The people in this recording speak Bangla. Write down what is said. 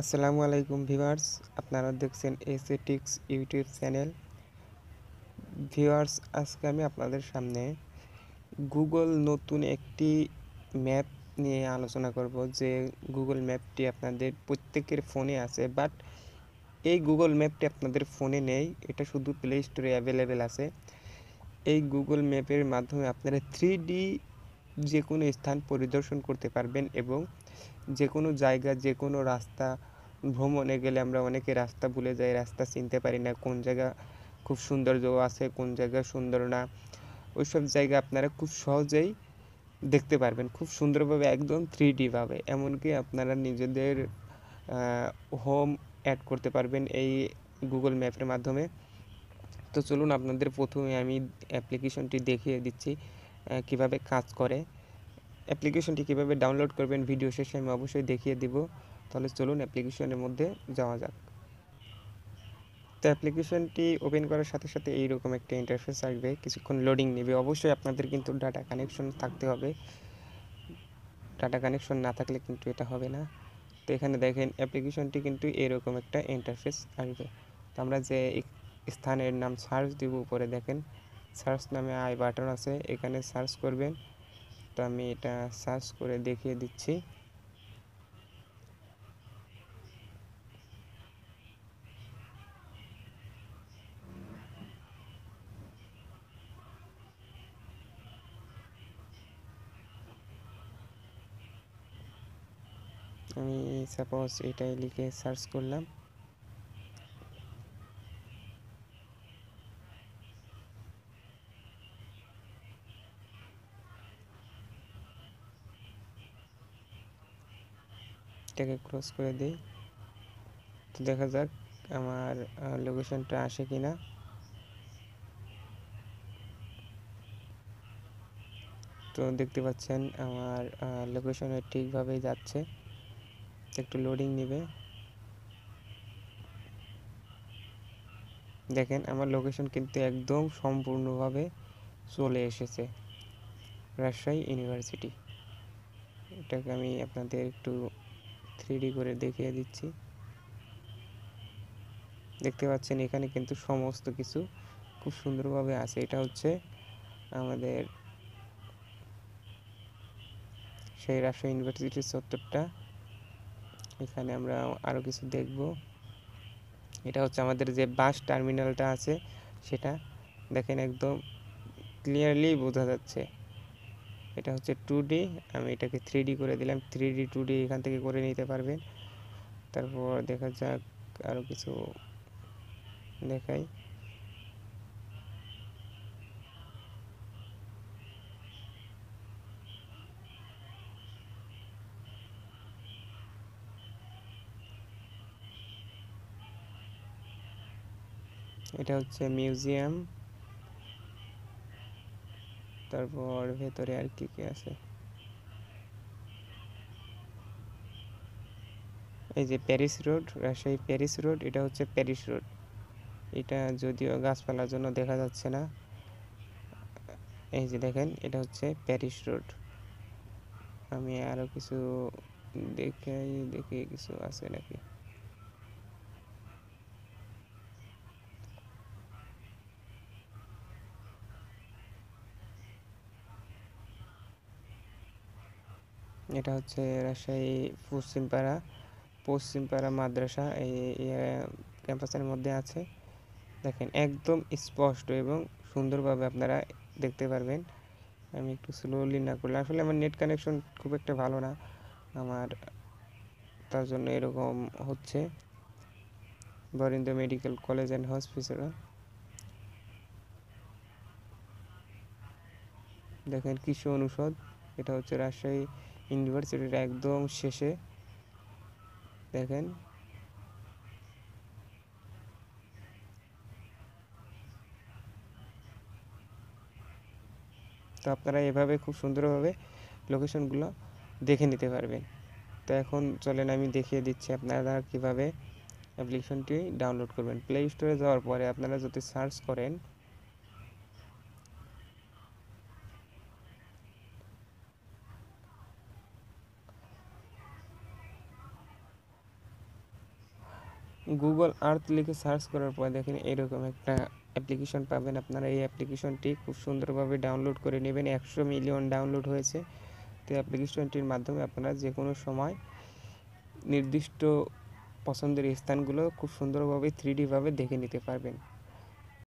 আসসালামু আলাইকুম ভিউয়ার্স, আপনারা দেখছেন এসএটিক্স ইউটিউব চ্যানেল। ভিউয়ার্স, আজকে আমি আপনাদের সামনে গুগল নতুন একটি ম্যাপ নিয়ে আলোচনা করব, যে গুগল ম্যাপটি আপনাদের প্রত্যেকের ফোনে আছে, বাট এই গুগল ম্যাপটি আপনাদের ফোনে নেই, এটা শুধু প্লে স্টোরে অ্যাভেলেবেল আছে। এই গুগল ম্যাপের মাধ্যমে আপনারা 3D যে কোনো স্থান পরিদর্শন করতে পারবেন এবং যে কোনো জায়গা, যে কোনো রাস্তা ভ্রমণে গেলে আমরা অনেকে রাস্তা ভুলে যাই, রাস্তা চিনতে পারি না, কোন জায়গা খুব সৌন্দর্য আছে, কোন জায়গা সুন্দর না, ওইসব জায়গা আপনারা খুব সহজেই দেখতে পারবেন, খুব সুন্দরভাবে, একদম 3D ভাবে। এমনকি আপনারা নিজেদের হোম অ্যাড করতে পারবেন এই গুগল ম্যাপের মাধ্যমে। তো চলুন, আপনাদের প্রথমে আমি অ্যাপ্লিকেশনটি দেখিয়ে দিচ্ছি কিভাবে কাজ করে। অ্যাপ্লিকেশনটি কীভাবে ডাউনলোড করবেন ভিডিও শেষে আমি অবশ্যই দেখিয়ে দিব। তাহলে চলুন অ্যাপ্লিকেশনের মধ্যে যাওয়া যাক। তো অ্যাপ্লিকেশনটি ওপেন করার সাথে সাথে এইরকম একটা ইন্টারফেস আসবে, কিছুক্ষণ লোডিং নেবে। অবশ্যই আপনাদের কিন্তু ডাটা কানেকশন থাকতে হবে, ডাটা কানেকশন না থাকলে কিন্তু এটা হবে না। তো এখানে দেখেন অ্যাপ্লিকেশনটি কিন্তু এরকম একটা ইন্টারফেস আসবে। তো আমরা যে স্থানের নাম সার্চ দিব, উপরে দেখেন সার্চ নামে আই বাটন আছে, এখানে সার্চ করবেন। তো আমি এটা সার্চ করে দেখিয়ে দিচ্ছি। আমি সাপোজ এটাই লিখে সার্চ করলাম। এটাকে ক্লোজ করে দিই। তো দেখা যাক আমার লোকেশনটা আসে কিনা। তো দেখতে পাচ্ছেন আমার লোকেশনে ঠিকভাবেই যাচ্ছে, একটু লোডিং নেবে। দেখেন আমার লোকেশন কিন্তু একদম সম্পূর্ণভাবে চলে এসেছে, রাজশাহী ইউনিভার্সিটি। এটাকে আমি আপনাদের একটু 3D করে দেখিয়ে দিচ্ছি। দেখতে পাচ্ছেন এখানে কিন্তু সমস্ত কিছু খুব সুন্দরভাবে আছে। এটা হচ্ছে আমাদের সেই রাজশাহী ইউনিভার্সিটির চত্বরটা। এখানে আমরা আরও কিছু দেখব। এটা হচ্ছে আমাদের যে বাস টার্মিনালটা আছে সেটা দেখেন, একদম ক্লিয়ারলি বোঝা যাচ্ছে। এটা হচ্ছে 2D, আমি এটাকে 3D করে দিলাম। 3D 2D এখান থেকে করে নিতে পারবেন। তারপর দেখা যাক আরও কিছু দেখাই। এটা হচ্ছে মিউজিয়াম। তারপর ভেতরে আর কি কি আছে, এই যে Paris road, Rajshahi Paris road, এটা হচ্ছে প্যারিস রোড। এটা যদিও গাছপালার জন্য দেখা যাচ্ছে না। এই যে দেখেন এটা হচ্ছে প্যারিস রোড। আমি আরও কিছু দেখি কিছু আছে নাকি। এটা হচ্ছে রাজশাহী পশ্চিমপাড়া মাদ্রাসা, এই ক্যাম্পাসের মধ্যে আছে। দেখেন একদম স্পষ্ট এবং সুন্দরভাবে আপনারা দেখতে পারবেন। আমি একটু স্লোলি না করলে, আসলে আমার নেট কানেকশন খুব একটা ভালো না আমার, তার জন্য এরকম হচ্ছে। Barendra medical college and hospital, দেখেন কৃষি অনুষদ। এটা হচ্ছে রাজশাহী ইউনিভার্সিটির একদম শেষে। দেখেন তো আপনারা এভাবে খুব সুন্দরভাবে লোকেশনগুলো দেখে নিতে পারবেন। তো এখন চলেন আমি দেখিয়ে দিচ্ছি আপনারা কীভাবে অ্যাপ্লিকেশনটি ডাউনলোড করবেন। প্লে স্টোরে যাওয়ার পরে আপনারা যদি সার্চ করেন, গুগল আর্থ লিখে সার্চ করার পর দেখেন এরকম একটা অ্যাপ্লিকেশন পাবেন আপনারা। এই অ্যাপ্লিকেশনটি খুব সুন্দরভাবে ডাউনলোড করে নেবেন। 100 মিলিয়ন ডাউনলোড হয়েছে। তো অ্যাপ্লিকেশনটির মাধ্যমে আপনারা যে কোনো সময় নির্দিষ্ট পছন্দের স্থানগুলো খুব সুন্দরভাবে 3D ভাবে দেখে নিতে পারবেন।